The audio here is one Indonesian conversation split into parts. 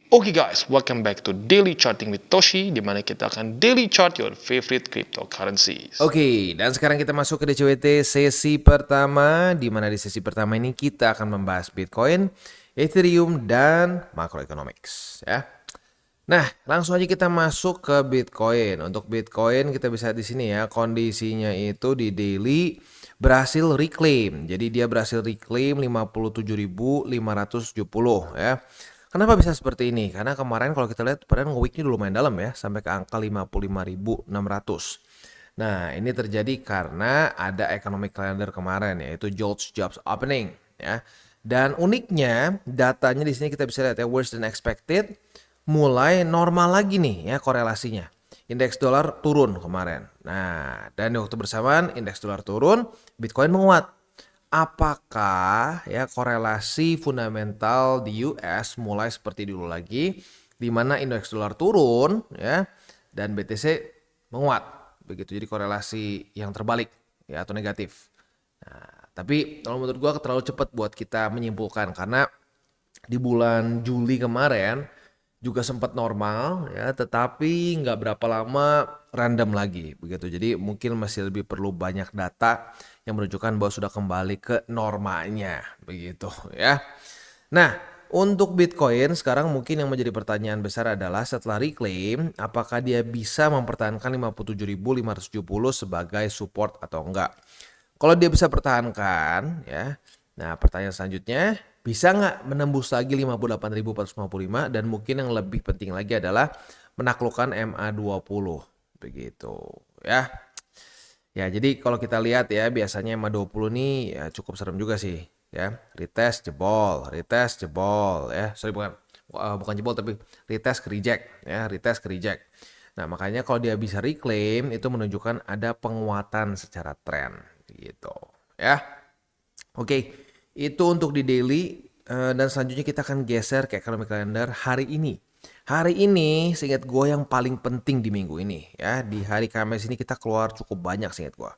Oke guys, welcome back to Daily Charting with Toshi, di mana kita akan daily chart your favorite cryptocurrencies. Oke, dan sekarang kita masuk ke DCWT sesi pertama, di mana di sesi pertama ini kita akan membahas Bitcoin, Ethereum, dan macroeconomics ya. Nah, langsung aja kita masuk ke Bitcoin. Untuk Bitcoin kita bisa lihat di sini ya, kondisinya itu di daily berhasil reclaim. Jadi dia berhasil reclaim 57.570 ya. Kenapa bisa seperti ini? Karena kemarin kalau kita lihat padahal weeknya dulu lumayan dalam ya, sampai ke angka 55.600. Nah, ini terjadi karena ada economic calendar kemarin, yaitu George Jobs Opening ya. Dan uniknya datanya di sini kita bisa lihat ya, worse than expected, mulai normal lagi nih ya korelasinya. Indeks dolar turun kemarin. Nah, dan di waktu bersamaan indeks dolar turun, Bitcoin menguat. Apakah ya korelasi fundamental di US mulai seperti dulu lagi, di mana indeks dolar turun ya dan BTC menguat begitu, jadi korelasi yang terbalik ya atau negatif. Nah, tapi kalau menurut gua terlalu cepat buat kita menyimpulkan, karena di bulan Juli kemarin juga sempat normal ya, tetapi nggak berapa lama random lagi begitu. Jadi mungkin masih lebih perlu banyak data yang menunjukkan bahwa sudah kembali ke normanya begitu ya. Nah, untuk Bitcoin sekarang mungkin yang menjadi pertanyaan besar adalah setelah reclaim, apakah dia bisa mempertahankan 57.570 sebagai support atau enggak. Kalau dia bisa pertahankan ya, nah pertanyaan selanjutnya, bisa nggak menembus lagi 58.455, dan mungkin yang lebih penting lagi adalah menaklukkan MA20 begitu ya. Ya, jadi kalau kita lihat ya, biasanya MA20 nih ya cukup serem juga sih ya. Retest jebol ya. Sorry, bukan jebol tapi retest ke reject ya, retest ke reject. Nah, makanya kalau dia bisa reclaim itu menunjukkan ada penguatan secara tren gitu ya. Oke, itu untuk di daily, dan selanjutnya kita akan geser ke economic calendar hari ini. Hari ini seingat gue yang paling penting di minggu ini ya. Di hari Kamis ini kita keluar cukup banyak seingat gue.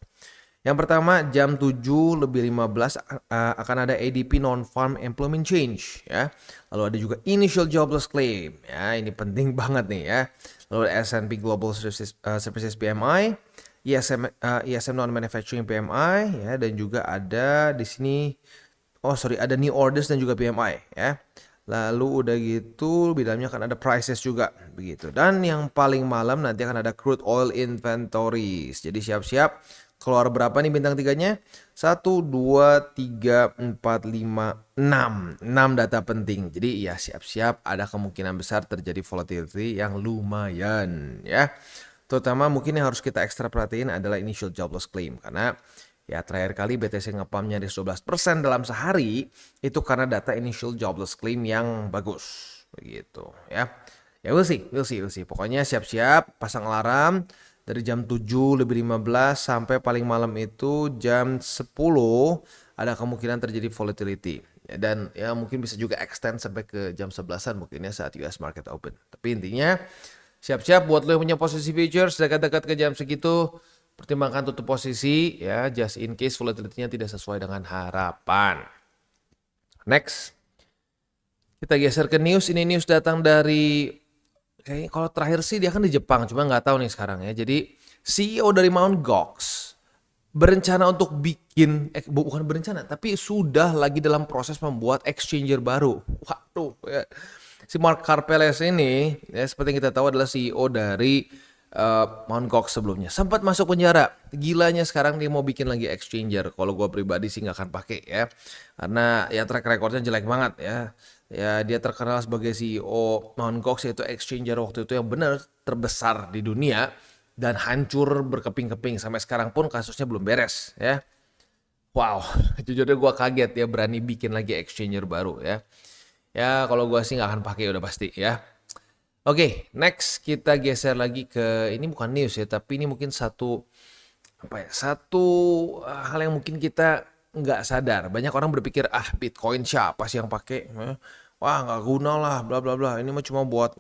Yang pertama jam 7:15 akan ada ADP non-farm employment change ya. Lalu ada juga initial jobless claim ya, ini penting banget nih ya. Lalu ada S&P Global Services PMI, ISM non manufacturing PMI ya, dan juga ada di sini ada new orders dan juga PMI ya. Lalu udah gitu di dalamnya akan ada prices juga begitu. Dan yang paling malam nanti akan ada crude oil inventories. Jadi siap-siap keluar berapa nih bintang tiganya? 1, 2, 3, 4, 5, 6. 6 data penting. Jadi ya siap-siap ada kemungkinan besar terjadi volatility yang lumayan ya. Terutama mungkin yang harus kita ekstra perhatiin adalah initial jobless claim, karena ya terakhir kali BTC ngepam nyaris 12% dalam sehari itu karena data initial jobless claim yang bagus begitu ya. Ya we'll see. Pokoknya siap-siap pasang alarm dari jam 7:15 sampai paling malam itu jam 10 ada kemungkinan terjadi volatility. Ya, dan ya mungkin bisa juga extend sampai ke jam 11-an mungkin ya saat US market open. Tapi intinya siap-siap buat lo yang punya posisi futures dekat-dekat ke jam segitu, pertimbangkan tutup posisi ya, just in case volatility-nya tidak sesuai dengan harapan. Next, kita geser ke news. Ini news datang dari, kayaknya kalau terakhir sih dia kan di Jepang, cuma nggak tahu nih sekarang ya. Jadi CEO dari Mt. Gox berencana untuk bikin, bukan berencana, tapi sudah lagi dalam proses membuat exchanger baru. Waduh ya. Si Mark Karpeles ini ya, seperti yang kita tahu adalah CEO dari Mt. Gox sebelumnya. Sempat masuk penjara. Gilanya sekarang dia mau bikin lagi exchanger. Kalau gue pribadi sih nggak akan pakai ya. Karena ya track recordnya jelek banget ya. Ya dia terkenal sebagai CEO Mt. Gox, yaitu exchanger waktu itu yang benar terbesar di dunia. Dan hancur berkeping-keping. Sampai sekarang pun kasusnya belum beres ya. Wow, jujurnya gue kaget ya berani bikin lagi exchanger baru ya. Ya kalau gue sih nggak akan pakai udah pasti ya. Oke, next kita geser lagi ke, ini bukan news ya, tapi ini mungkin satu hal yang mungkin kita nggak sadar. Banyak orang berpikir Bitcoin siapa sih yang pakai? Wah nggak guna lah, bla bla bla. Ini mah cuma buat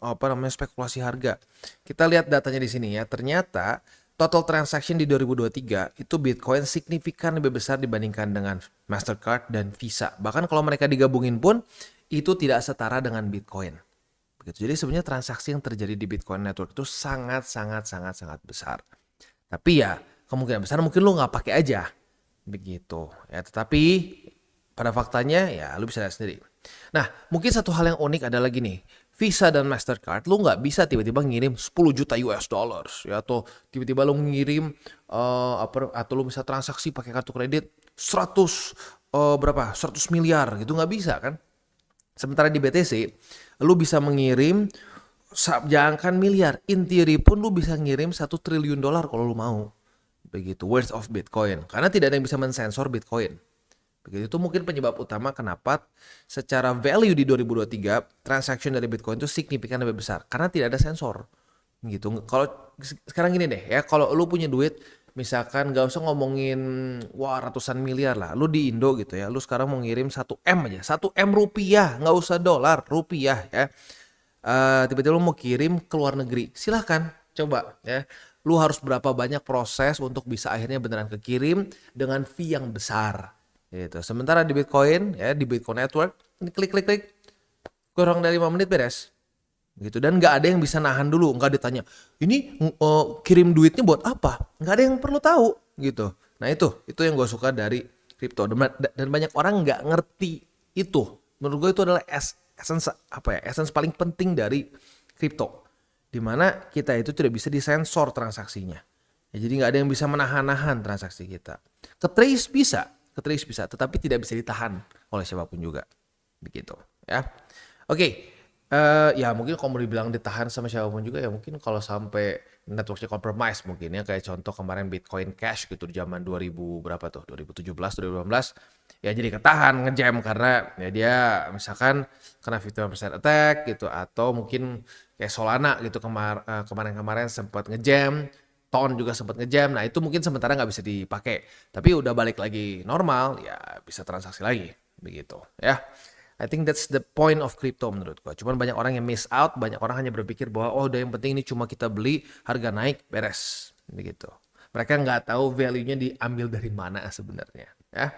spekulasi harga. Kita lihat datanya di sini ya. Ternyata total transaction di 2023 itu Bitcoin signifikan lebih besar dibandingkan dengan Mastercard dan Visa. Bahkan kalau mereka digabungin pun itu tidak setara dengan Bitcoin. Begitu. Jadi sebenarnya transaksi yang terjadi di Bitcoin Network itu sangat besar. Tapi ya kemungkinan besar mungkin lu nggak pakai aja, begitu. Ya, tetapi pada faktanya ya lu bisa lihat sendiri. Nah, mungkin satu hal yang unik ada lagi nih. Visa dan Mastercard lu nggak bisa tiba-tiba ngirim 10 juta US dollars ya, atau tiba-tiba lu ngirim atau lu bisa transaksi pakai kartu kredit 100 berapa? 100 miliar gitu, nggak bisa kan? Sementara di BTC lu bisa mengirim jangankan miliar, in theory pun lu bisa ngirim 1 triliun dolar kalau lu mau. Begitu worth of Bitcoin. Karena tidak ada yang bisa mensensor Bitcoin. Begitu, itu mungkin penyebab utama kenapa secara value di 2023 transaction dari Bitcoin itu signifikan lebih besar karena tidak ada sensor. Gitu. Kalau sekarang gini deh ya, kalau lu punya duit misalkan gak usah ngomongin ratusan miliar lah, lu di Indo gitu ya, lu sekarang mau ngirim 1 M aja, 1 M rupiah, nggak usah dolar, rupiah ya. Tiba-tiba lu mau kirim ke luar negeri, silahkan coba ya. Lu harus berapa banyak proses untuk bisa akhirnya beneran kekirim dengan fee yang besar gitu. Sementara di Bitcoin ya, di Bitcoin Network ini klik kurang dari 5 menit beres gitu. Dan nggak ada yang bisa nahan dulu, nggak ditanya ini kirim duitnya buat apa, nggak ada yang perlu tahu gitu. Nah itu yang gue suka dari kripto, dan banyak orang nggak ngerti itu. Menurut gue itu adalah essence paling penting dari kripto, dimana kita itu tidak bisa disensor transaksinya ya, jadi nggak ada yang bisa menahan transaksi kita. Ke-trace bisa, tetapi tidak bisa ditahan oleh siapapun juga, begitu ya. Oke. Ya mungkin kalau mau dibilang ditahan sama siapapun juga ya mungkin kalau sampai networknya compromise mungkin ya, kayak contoh kemarin Bitcoin Cash gitu di zaman 2000 berapa tuh, 2017 2018 ya, jadi ketahan ngejam karena ya dia misalkan kena 50% attack gitu, atau mungkin kayak Solana gitu kemarin sempat ngejam, Ton juga sempat ngejam. Nah itu mungkin sementara nggak bisa dipakai, tapi udah balik lagi normal ya bisa transaksi lagi, begitu ya. I think that's the point of crypto menurut gua. Cuman banyak orang yang miss out, banyak orang hanya berpikir bahwa udah yang penting ini cuma kita beli, harga naik, beres, begitu. Mereka nggak tahu value-nya diambil dari mana sebenarnya, ya.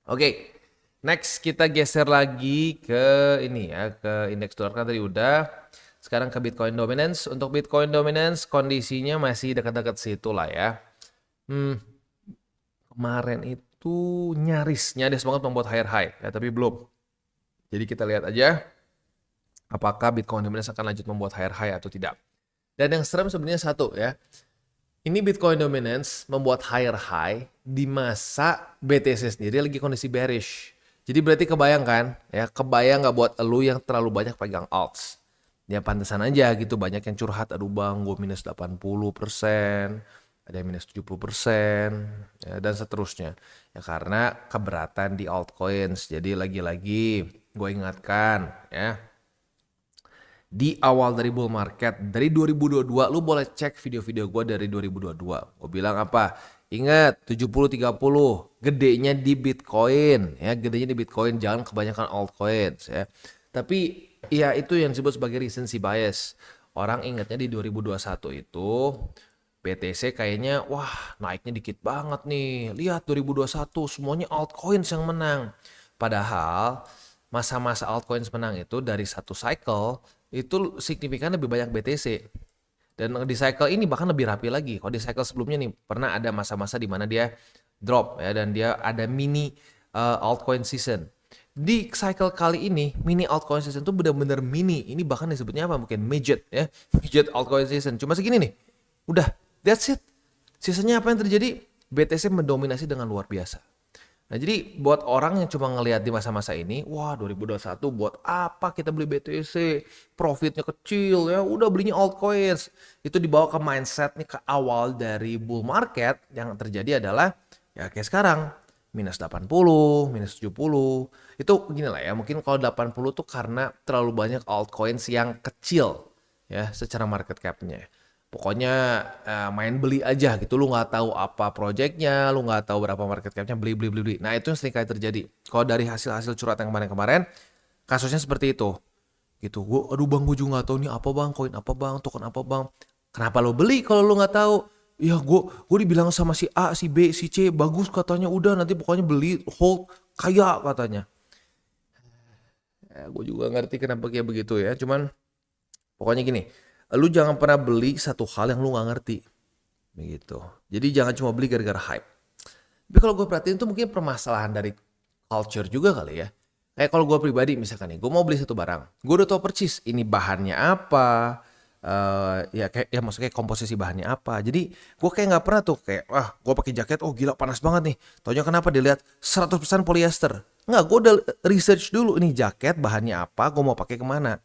Oke, next kita geser lagi ke ini ya, ke indeks dolar kan tadi udah. Sekarang ke Bitcoin dominance. Untuk Bitcoin dominance kondisinya masih dekat-dekat situ lah ya. Kemarin itu nyaris banget membuat higher high ya, tapi belum. Jadi kita lihat aja apakah Bitcoin dominance akan lanjut membuat higher high atau tidak. Dan yang serem sebenarnya satu ya. Ini Bitcoin dominance membuat higher high di masa BTC sendiri lagi kondisi bearish. Jadi berarti kebayang nggak buat elu yang terlalu banyak pegang alts. Ya pantesan aja gitu banyak yang curhat, aduh bang gue minus 80%, ada yang minus 70%, ya, dan seterusnya. Ya karena keberatan di altcoins. Jadi lagi-lagi gue ingatkan ya, di awal dari bull market dari 2022 lu boleh cek video-video gue dari 2022. Gue bilang apa? Ingat 70-30 gedenya di Bitcoin ya, gedenya di Bitcoin, jangan kebanyakan altcoins ya. Tapi ya itu yang disebut sebagai recency bias. Orang ingatnya di 2021 itu BTC kayaknya wah naiknya dikit banget nih. Lihat 2021 semuanya altcoins yang menang. Padahal masa-masa altcoins menang itu dari satu cycle itu signifikan lebih banyak BTC. Dan di cycle ini bahkan lebih rapi lagi. Kalau di cycle sebelumnya nih pernah ada masa-masa di mana dia drop ya, dan dia ada mini altcoin season. Di cycle kali ini mini altcoin season itu benar-benar mini. Ini bahkan disebutnya apa? Mungkin midget ya. Midget altcoin season. Cuma segini nih. Udah, that's it. Sisanya apa yang terjadi? BTC mendominasi dengan luar biasa. Nah jadi buat orang yang cuma ngelihat di masa-masa ini, wah 2021 buat apa kita beli BTC, profitnya kecil ya, udah belinya altcoins. Itu dibawa ke mindset nih ke awal dari bull market, yang terjadi adalah ya kayak sekarang, minus 80, minus 70. Itu gini lah ya, mungkin kalau 80 tuh karena terlalu banyak altcoins yang kecil ya secara market cap-nya. Pokoknya main beli aja gitu, lu nggak tahu apa projectnya, lu nggak tahu berapa market cap-nya, beli. Nah itu yang sering kali terjadi. Kalau dari hasil curhat yang kemarin kasusnya seperti itu. Gitu, aduh bang gue juga nggak tahu nih apa bang, koin apa bang, token apa bang. Kenapa lo beli kalau lu nggak tahu? Ya gue dibilang sama si A, si B, si C bagus katanya, udah nanti pokoknya beli, hold, kaya katanya. Gue juga ngerti kenapa kayak begitu ya, cuman Pokoknya gini, lu jangan pernah beli satu hal yang lu nggak ngerti, begitu. Jadi jangan cuma beli gara-gara hype. Tapi kalau gue perhatiin tuh mungkin permasalahan dari culture juga kali ya. Kayak kalau gue pribadi misalkan nih, gue mau beli satu barang, gue udah tahu persis ini bahannya apa, ya kayak ya maksudnya kayak komposisi bahannya apa. Jadi gue kayak nggak pernah tuh kayak, wah gue pakai jaket, oh gila panas banget nih. Taunya kenapa dilihat 100% polyester. Nggak, gue udah research dulu ini jaket bahannya apa, gue mau pakai kemana.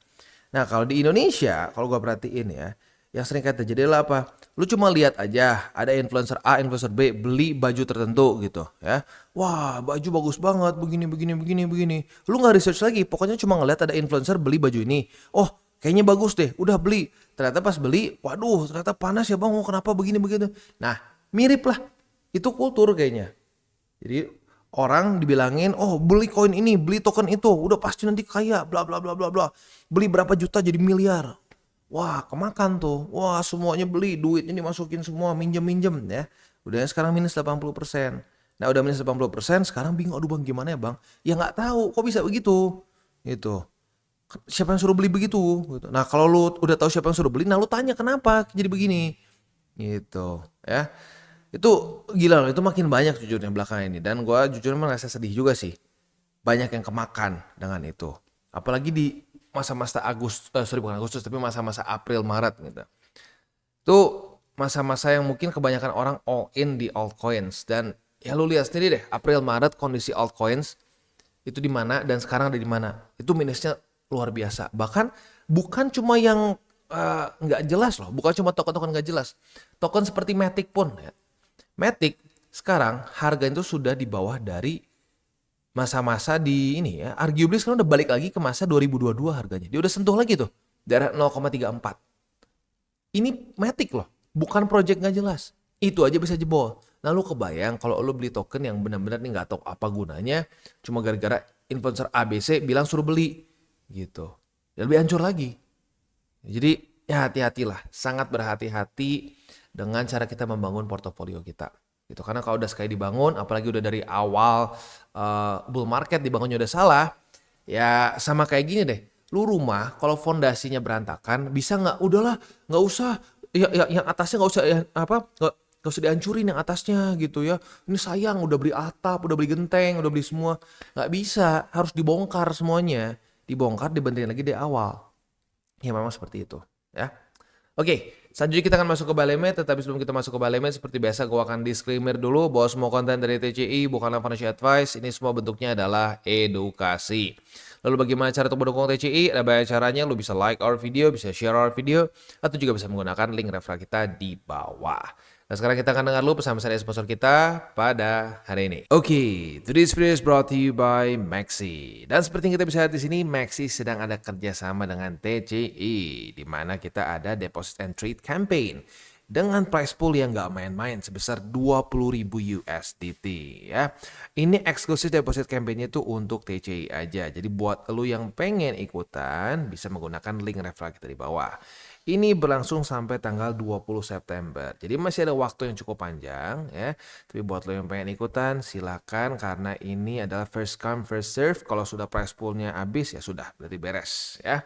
Nah, kalau di Indonesia, kalau gua perhatiin ya, yang sering kali terjadi adalah apa? Lu cuma lihat aja, ada influencer A, influencer B beli baju tertentu gitu ya. Wah, baju bagus banget, begini, begini, begini, begini. Lu nggak research lagi, pokoknya cuma ngeliat ada influencer beli baju ini. Oh, kayaknya bagus deh, udah beli. Ternyata pas beli, waduh, ternyata panas ya bang, oh, kenapa begini, begitu. Nah, mirip lah. Itu kultur kayaknya. Jadi orang dibilangin, oh beli koin ini, beli token itu, udah pasti nanti kaya, bla bla bla bla bla. Beli berapa juta jadi miliar. Wah kemakan tuh, wah semuanya beli, duitnya dimasukin semua, minjem-minjem ya. Udah sekarang minus 80%. Nah udah minus 80%, sekarang bingung, aduh bang gimana ya bang? Ya nggak tahu, kok bisa begitu? Gitu. Siapa yang suruh beli begitu? Gitu. Nah kalau lu udah tahu siapa yang suruh beli, nah lu tanya kenapa jadi begini? Gitu ya. Itu gila loh, itu makin banyak jujurnya belakangan ini. Dan gue jujur merasa sedih juga sih. Banyak yang kemakan dengan itu. Apalagi di masa-masa bukan Agustus, tapi masa-masa April, Maret gitu. Itu masa-masa yang mungkin kebanyakan orang all in di altcoins. Dan ya lu lihat sendiri deh, April, Maret kondisi altcoins itu di mana dan sekarang ada di mana. Itu minusnya luar biasa. Bahkan bukan cuma yang nggak jelas loh, bukan cuma token-token nggak jelas. Token seperti Matic pun ya. Matic sekarang harganya itu sudah di bawah dari masa-masa di ini ya. Arguably sekarang udah balik lagi ke masa 2022 harganya. Dia udah sentuh lagi tuh. Daerah 0,34. Ini Matic loh. Bukan project gak jelas. Itu aja bisa jebol. Nah lu kebayang kalau lu beli token yang benar-benar nih gak tahu apa gunanya. Cuma gara-gara influencer ABC bilang suruh beli. Gitu. Dan lebih hancur lagi. Jadi ya hati-hatilah. Sangat berhati-hati dengan cara kita membangun portofolio kita. Gitu. Karena kalau udah sekali dibangun, apalagi udah dari awal bull market dibangunnya udah salah, ya sama kayak gini deh. Lu rumah kalau fondasinya berantakan, bisa nggak? Udahlah, nggak usah. Ya, yang atasnya nggak usah ya, apa? Nggak usah dihancurin yang atasnya gitu ya. Ini sayang, udah beli atap, udah beli genteng, udah beli semua. Nggak bisa, harus dibongkar semuanya. Dibongkar, dibenerin lagi dari awal. Ya memang seperti itu, ya. Oke, selanjutnya kita akan masuk ke Balemed, tetapi sebelum kita masuk ke Balemed, seperti biasa gue akan disclaimer dulu bahwa semua konten dari TCI bukanlah financial advice, ini semua bentuknya adalah edukasi. Lalu bagaimana cara untuk mendukung TCI? Ada banyak caranya, lu bisa like our video, bisa share our video, atau juga bisa menggunakan link referral kita di bawah. Nah sekarang kita akan dengar dulu pesan-pesan dari sponsor kita pada hari ini. Oke, today's video is brought to you by Maxi. Dan seperti yang kita bisa lihat di sini, Maxi sedang ada kerjasama dengan TCI, di mana kita ada deposit and trade campaign dengan price pool yang gak main-main sebesar 20.000 USDT ya. Ini eksklusif deposit campaign-nya tuh untuk TCI aja. Jadi buat lu yang pengen ikutan bisa menggunakan link referral kita di bawah. Ini berlangsung sampai tanggal 20 September. Jadi masih ada waktu yang cukup panjang ya. Tapi buat lo yang pengen ikutan silakan karena ini adalah first come first serve. Kalau sudah price poolnya habis ya sudah berarti beres ya.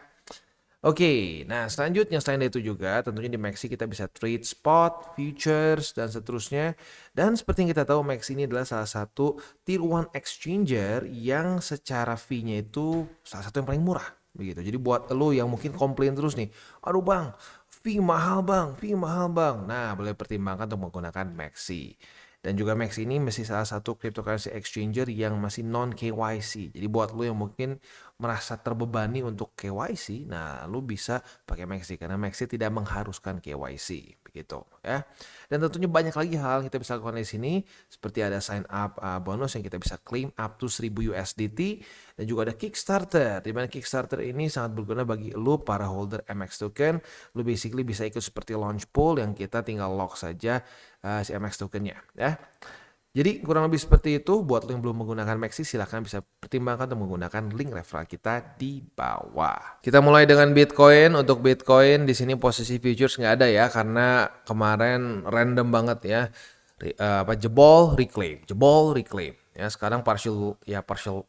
Oke, nah selanjutnya selain itu juga tentunya di Maxi kita bisa trade spot, futures, dan seterusnya. Dan seperti yang kita tahu Maxi ini adalah salah satu tier 1 exchanger yang secara fee-nya itu salah satu yang paling murah. Begitu. Jadi buat lo yang mungkin komplain terus nih, aduh bang, fee mahal bang, fee mahal bang. Nah boleh pertimbangkan untuk menggunakan Maxi. Dan juga Maxi ini masih salah satu cryptocurrency exchanger yang masih non KYC. Jadi buat lo yang mungkin merasa terbebani untuk KYC, nah lu bisa pakai Maxi karena Maxi tidak mengharuskan KYC begitu ya. Dan tentunya banyak lagi hal yang kita bisa lakukan di sini seperti ada sign up bonus yang kita bisa claim up to 1000 USDT dan juga ada Kickstarter. Di mana Kickstarter ini sangat berguna bagi lu para holder MX token. Lu basically bisa ikut seperti launch pool yang kita tinggal lock saja si MX tokennya ya. Jadi kurang lebih seperti itu. Buat lo yang belum menggunakan Maxi silahkan bisa pertimbangkan untuk menggunakan link referral kita di bawah. Kita mulai dengan Bitcoin. Untuk Bitcoin di sini posisi futures nggak ada ya karena kemarin random banget ya. Jebol reclaim ya. Sekarang partial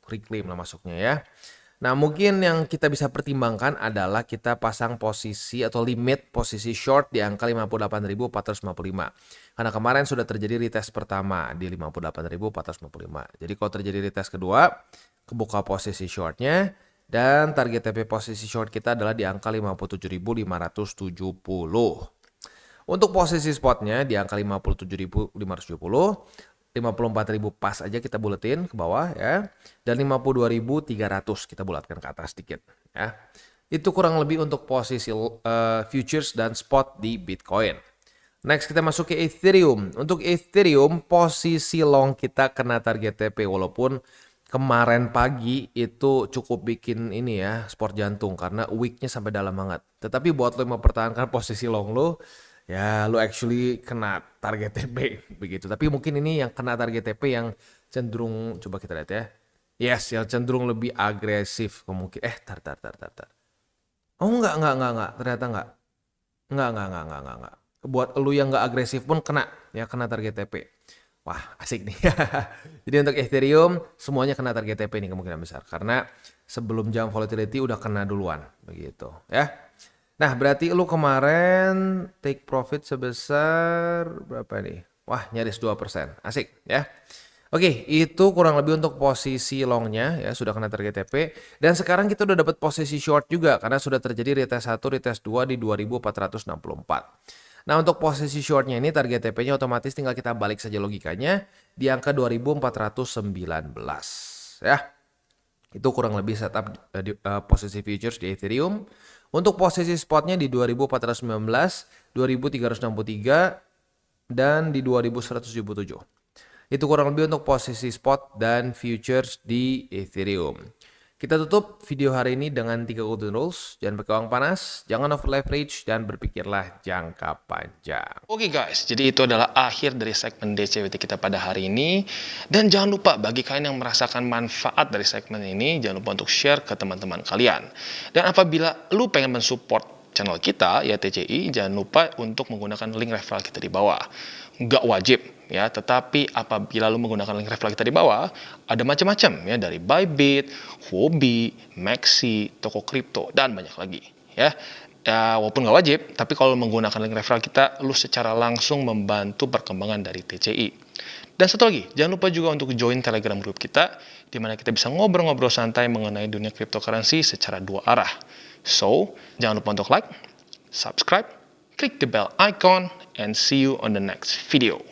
reclaim lah masuknya ya. Nah, mungkin yang kita bisa pertimbangkan adalah kita pasang posisi atau limit posisi short di angka 58.455. Karena kemarin sudah terjadi retest pertama di 58.455. Jadi kalau terjadi retest kedua, kebuka posisi shortnya dan target TP posisi short kita adalah di angka 57.570. Untuk posisi spotnya di angka 57.570, 54.000 pas aja kita buletin ke bawah ya. Dan 52.300 kita bulatkan ke atas sedikit ya. Itu kurang lebih untuk posisi futures dan spot di Bitcoin. Next kita masuk ke Ethereum. Untuk Ethereum posisi long kita kena target TP walaupun kemarin pagi itu cukup bikin ini ya sport jantung karena weeknya sampai dalam banget. Tetapi buat lo yang mempertahankan posisi long lo, ya lo actually kena target TP begitu. Tapi mungkin ini yang kena target TP yang cenderung, coba kita lihat ya. Yes, yang cenderung lebih agresif kemungkinan. Tar. Oh enggak. Ternyata enggak. Enggak. Buat lu yang enggak agresif pun kena target TP. Wah, asik nih. Jadi untuk Ethereum semuanya kena target TP nih kemungkinan besar karena sebelum jam volatility udah kena duluan begitu ya. Nah, berarti lu kemarin take profit sebesar berapa nih? Wah, nyaris 2%. Asik ya. Oke, itu kurang lebih untuk posisi longnya ya, sudah kena target TP. Dan sekarang kita udah dapat posisi short juga karena sudah terjadi retest 1, retest 2 di 2464. Nah, untuk posisi shortnya ini target TP-nya otomatis tinggal kita balik saja logikanya di angka 2419 ya. Itu kurang lebih setup posisi futures di Ethereum. Untuk posisi spotnya di 2419, 2363 dan di 2177. Itu kurang lebih untuk posisi spot dan futures di Ethereum. Kita tutup video hari ini dengan 3 golden rules. Jangan pakai uang panas, jangan over leverage, dan berpikirlah jangka panjang. Oke guys, jadi itu adalah akhir dari segmen DCWT kita pada hari ini. Dan jangan lupa bagi kalian yang merasakan manfaat dari segmen ini, jangan lupa untuk share ke teman-teman kalian. Dan apabila lu pengen mensupport channel kita, ya TCI, jangan lupa untuk menggunakan link referral kita di bawah. Nggak wajib ya, tetapi apabila lu menggunakan link referral kita di bawah, ada macam-macam ya, dari Bybit, Huobi, Maxi, toko kripto, dan banyak lagi ya. Ya, walaupun nggak wajib, tapi kalau menggunakan link referral kita, lu secara langsung membantu perkembangan dari TCI. Dan satu lagi, jangan lupa juga untuk join Telegram group kita, di mana kita bisa ngobrol-ngobrol santai mengenai dunia cryptocurrency secara 2 arah. So, jangan lupa untuk like, subscribe, click the bell icon, and see you on the next video.